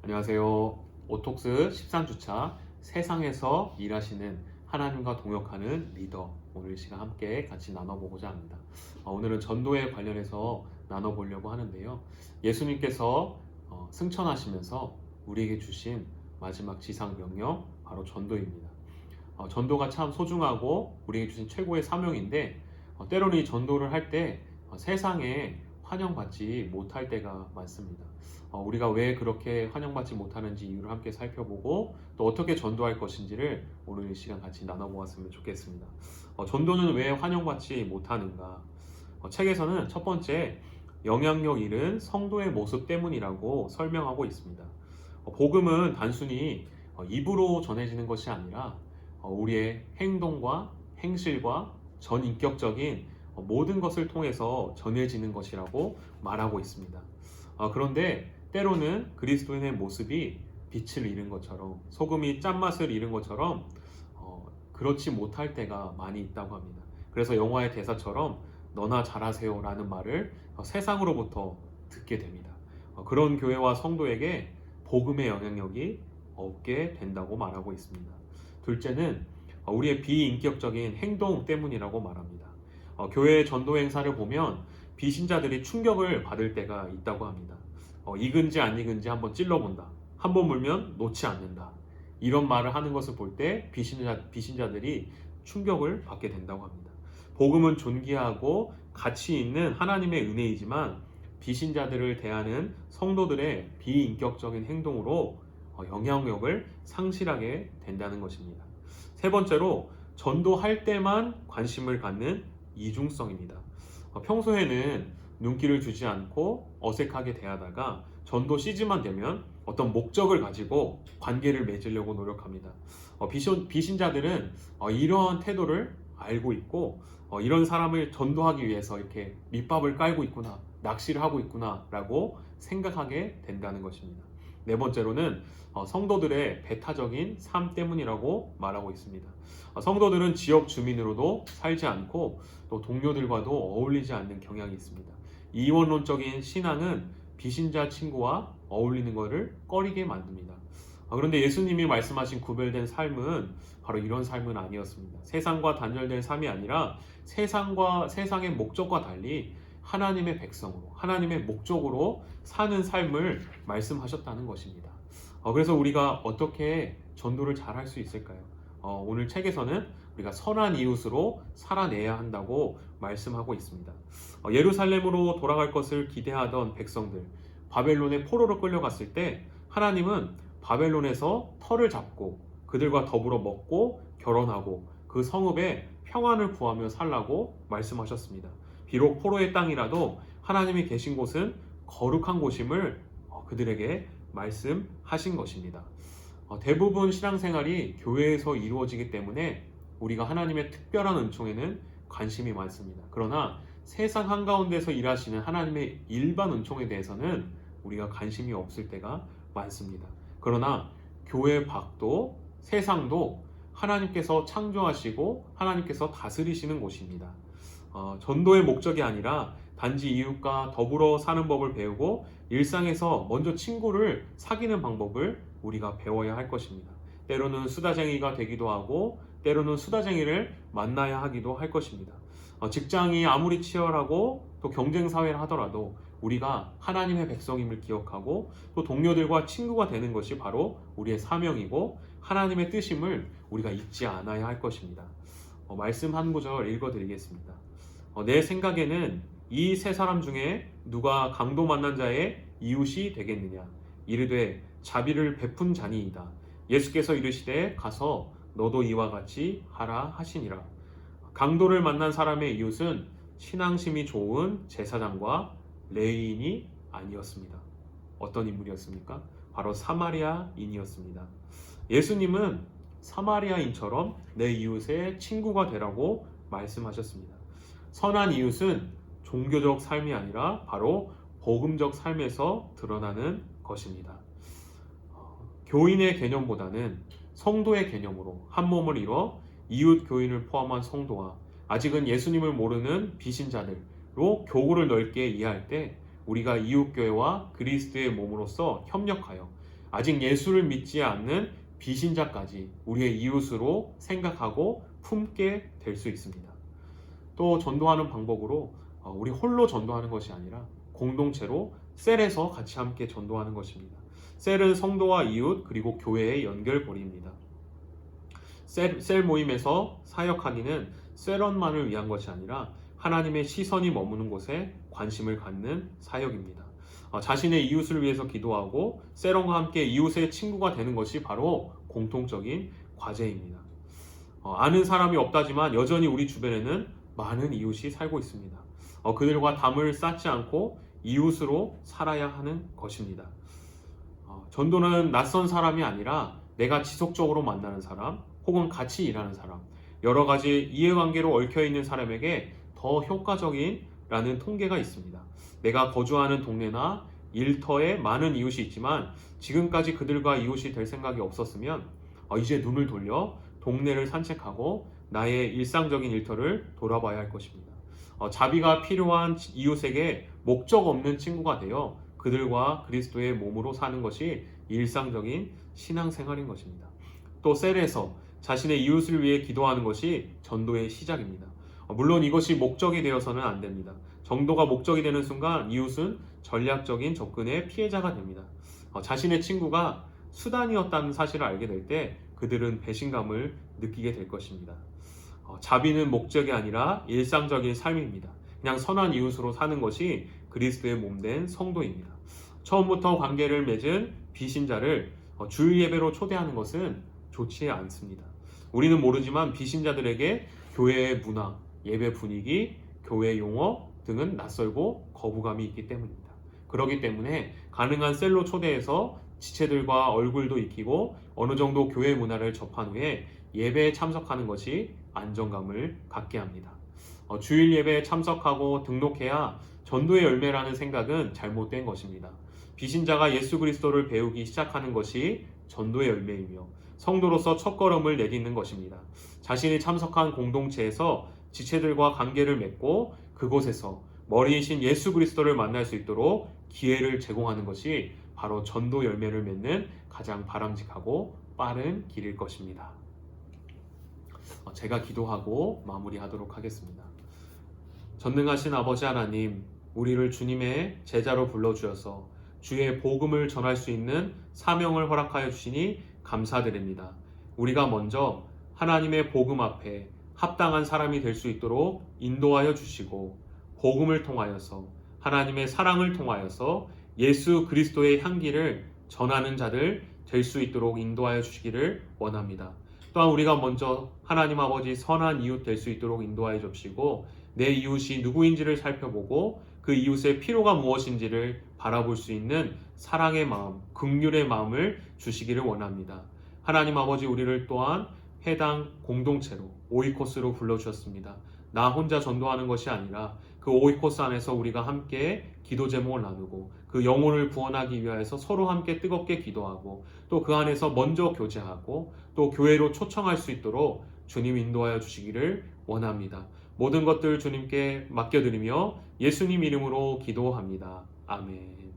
안녕하세요. 오톡스 13주차 세상에서 일하시는 하나님과 동역하는 리더, 오늘 이 시간 함께 같이 나눠보고자 합니다. 오늘은 전도에 관련해서 나눠보려고 하는데요. 예수님께서 승천하시면서 우리에게 주신 마지막 지상 명령, 바로 전도입니다. 전도가 참 소중하고 우리에게 주신 최고의 사명인데, 때로는 이 전도를 할 때 세상에 환영받지 못할 때가 많습니다. 우리가 왜 그렇게 환영받지 못하는지 이유를 함께 살펴보고, 또 어떻게 전도할 것인지를 오늘 이 시간 같이 나눠보았으면 좋겠습니다. 전도는 왜 환영받지 못하는가? 책에서는 첫 번째, 영향력 잃은 성도의 모습 때문이라고 설명하고 있습니다. 복음은 단순히 입으로 전해지는 것이 아니라 우리의 행동과 행실과 전인격적인 모든 것을 통해서 전해지는 것이라고 말하고 있습니다. 그런데 때로는 그리스도인의 모습이 빛을 잃은 것처럼, 소금이 짠맛을 잃은 것처럼 그렇지 못할 때가 많이 있다고 합니다. 그래서 영화의 대사처럼 너나 잘하세요 라는 말을 세상으로부터 듣게 됩니다. 그런 교회와 성도에게 복음의 영향력이 없게 된다고 말하고 있습니다. 둘째는 우리의 비인격적인 행동 때문이라고 말합니다. 교회의 전도 행사를 보면 비신자들이 충격을 받을 때가 있다고 합니다. 익은지 안 익은지 한번 찔러본다. 한번 물면 놓지 않는다. 이런 말을 하는 것을 볼 때 비신자들이 충격을 받게 된다고 합니다. 복음은 존귀하고 가치 있는 하나님의 은혜이지만 비신자들을 대하는 성도들의 비인격적인 행동으로 영향력을 상실하게 된다는 것입니다. 세 번째로, 전도할 때만 관심을 갖는 이중성입니다. 평소에는 눈길을 주지 않고 어색하게 대하다가 전도 시즌만 되면 어떤 목적을 가지고 관계를 맺으려고 노력합니다. 비신자들은 이러한 태도를 알고 있고, 이런 사람을 전도하기 위해서 이렇게 밑밥을 깔고 있구나, 낚시를 하고 있구나 라고 생각하게 된다는 것입니다. 네 번째로는 성도들의 배타적인 삶 때문이라고 말하고 있습니다. 성도들은 지역 주민으로도 살지 않고 또 동료들과도 어울리지 않는 경향이 있습니다. 이원론적인 신앙은 비신자 친구와 어울리는 것을 꺼리게 만듭니다. 그런데 예수님이 말씀하신 구별된 삶은 바로 이런 삶은 아니었습니다. 세상과 단절된 삶이 아니라 세상의 목적과 달리 하나님의 백성으로, 하나님의 목적으로 사는 삶을 말씀하셨다는 것입니다. 그래서 우리가 어떻게 전도를 잘 할 수 있을까요? 오늘 책에서는 우리가 선한 이웃으로 살아내야 한다고 말씀하고 있습니다. 예루살렘으로 돌아갈 것을 기대하던 백성들, 바벨론의 포로로 끌려갔을 때 하나님은 바벨론에서 터를 잡고 그들과 더불어 먹고 결혼하고 그 성읍에 평안을 구하며 살라고 말씀하셨습니다. 비록 포로의 땅이라도 하나님이 계신 곳은 거룩한 곳임을 그들에게 말씀하신 것입니다. 대부분 신앙생활이 교회에서 이루어지기 때문에 우리가 하나님의 특별한 은총에는 관심이 많습니다. 그러나 세상 한가운데서 일하시는 하나님의 일반 은총에 대해서는 우리가 관심이 없을 때가 많습니다. 그러나 교회 밖도 세상도 하나님께서 창조하시고 하나님께서 다스리시는 곳입니다. 전도의 목적이 아니라 단지 이웃과 더불어 사는 법을 배우고 일상에서 먼저 친구를 사귀는 방법을 우리가 배워야 할 것입니다. 때로는 수다쟁이가 되기도 하고 때로는 수다쟁이를 만나야 하기도 할 것입니다. 직장이 아무리 치열하고 또 경쟁사회를 하더라도 우리가 하나님의 백성임을 기억하고 또 동료들과 친구가 되는 것이 바로 우리의 사명이고 하나님의 뜻임을 우리가 잊지 않아야 할 것입니다. 말씀 한 구절 읽어드리겠습니다. 내 생각에는 이 세 사람 중에 누가 강도 만난 자의 이웃이 되겠느냐? 이르되 자비를 베푼 자니이다. 예수께서 이르시되 가서 너도 이와 같이 하라 하시니라. 강도를 만난 사람의 이웃은 신앙심이 좋은 제사장과 레위인이 아니었습니다. 어떤 인물이었습니까? 바로 사마리아인이었습니다. 예수님은 사마리아인처럼 내 이웃의 친구가 되라고 말씀하셨습니다. 선한 이웃은 종교적 삶이 아니라 바로 복음적 삶에서 드러나는 것입니다. 교인의 개념보다는 성도의 개념으로 한 몸을 이뤄 이웃 교인을 포함한 성도와 아직은 예수님을 모르는 비신자들로 교구를 넓게 이해할 때 우리가 이웃교회와 그리스도의 몸으로서 협력하여 아직 예수를 믿지 않는 비신자까지 우리의 이웃으로 생각하고 품게 될 수 있습니다. 또 전도하는 방법으로 우리 홀로 전도하는 것이 아니라 공동체로 셀에서 같이 함께 전도하는 것입니다. 셀은 성도와 이웃 그리고 교회의 연결고리입니다. 셀 모임에서 사역하기는 셀원만을 위한 것이 아니라 하나님의 시선이 머무는 곳에 관심을 갖는 사역입니다. 자신의 이웃을 위해서 기도하고 셀원과 함께 이웃의 친구가 되는 것이 바로 공통적인 과제입니다. 아는 사람이 없다지만 여전히 우리 주변에는 많은 이웃이 살고 있습니다. 그들과 담을 쌓지 않고 이웃으로 살아야 하는 것입니다. 전도는 낯선 사람이 아니라 내가 지속적으로 만나는 사람 혹은 같이 일하는 사람, 여러 가지 이해관계로 얽혀있는 사람에게 더 효과적이라는 통계가 있습니다. 내가 거주하는 동네나 일터에 많은 이웃이 있지만 지금까지 그들과 이웃이 될 생각이 없었으면 이제 눈을 돌려 동네를 산책하고 나의 일상적인 일터를 돌아봐야 할 것입니다. 자비가 필요한 이웃에게 목적 없는 친구가 되어 그들과 그리스도의 몸으로 사는 것이 일상적인 신앙생활인 것입니다. 또 셀에서 자신의 이웃을 위해 기도하는 것이 전도의 시작입니다. 물론 이것이 목적이 되어서는 안 됩니다. 전도가 목적이 되는 순간 이웃은 전략적인 접근의 피해자가 됩니다. 자신의 친구가 수단이었다는 사실을 알게 될 때 그들은 배신감을 느끼게 될 것입니다. 자비는 목적이 아니라 일상적인 삶입니다. 그냥 선한 이웃으로 사는 것이 그리스도의 몸된 성도입니다. 처음부터 관계를 맺은 비신자를 주일 예배로 초대하는 것은 좋지 않습니다. 우리는 모르지만 비신자들에게 교회의 문화, 예배 분위기, 교회 용어 등은 낯설고 거부감이 있기 때문입니다. 그렇기 때문에 가능한 셀로 초대해서 지체들과 얼굴도 익히고 어느 정도 교회 문화를 접한 후에 예배에 참석하는 것이 안정감을 갖게 합니다. 주일 예배에 참석하고 등록해야 전도의 열매라는 생각은 잘못된 것입니다. 비신자가 예수 그리스도를 배우기 시작하는 것이 전도의 열매이며 성도로서 첫걸음을 내딛는 것입니다. 자신이 참석한 공동체에서 지체들과 관계를 맺고 그곳에서 머리이신 예수 그리스도를 만날 수 있도록 기회를 제공하는 것이 바로 전도 열매를 맺는 가장 바람직하고 빠른 길일 것입니다. 제가 기도하고 마무리하도록 하겠습니다. 전능하신 아버지 하나님, 우리를 주님의 제자로 불러주셔서 주의 복음을 전할 수 있는 사명을 허락하여 주시니 감사드립니다. 우리가 먼저 하나님의 복음 앞에 합당한 사람이 될 수 있도록 인도하여 주시고 복음을 통하여서 하나님의 사랑을 통하여서 예수 그리스도의 향기를 전하는 자들 될 수 있도록 인도하여 주시기를 원합니다. 또한 우리가 먼저 하나님 아버지 선한 이웃 될 수 있도록 인도하여 주시고 내 이웃이 누구인지를 살펴보고 그 이웃의 필요가 무엇인지를 바라볼 수 있는 사랑의 마음, 긍휼의 마음을 주시기를 원합니다. 하나님 아버지, 우리를 또한 해당 공동체로 오이코스로 불러주셨습니다. 나 혼자 전도하는 것이 아니라 그 오이코스 안에서 우리가 함께 기도 제목을 나누고 그 영혼을 구원하기 위하여서 서로 함께 뜨겁게 기도하고 또 그 안에서 먼저 교제하고 또 교회로 초청할 수 있도록 주님 인도하여 주시기를 원합니다. 모든 것들 주님께 맡겨드리며 예수님 이름으로 기도합니다. 아멘.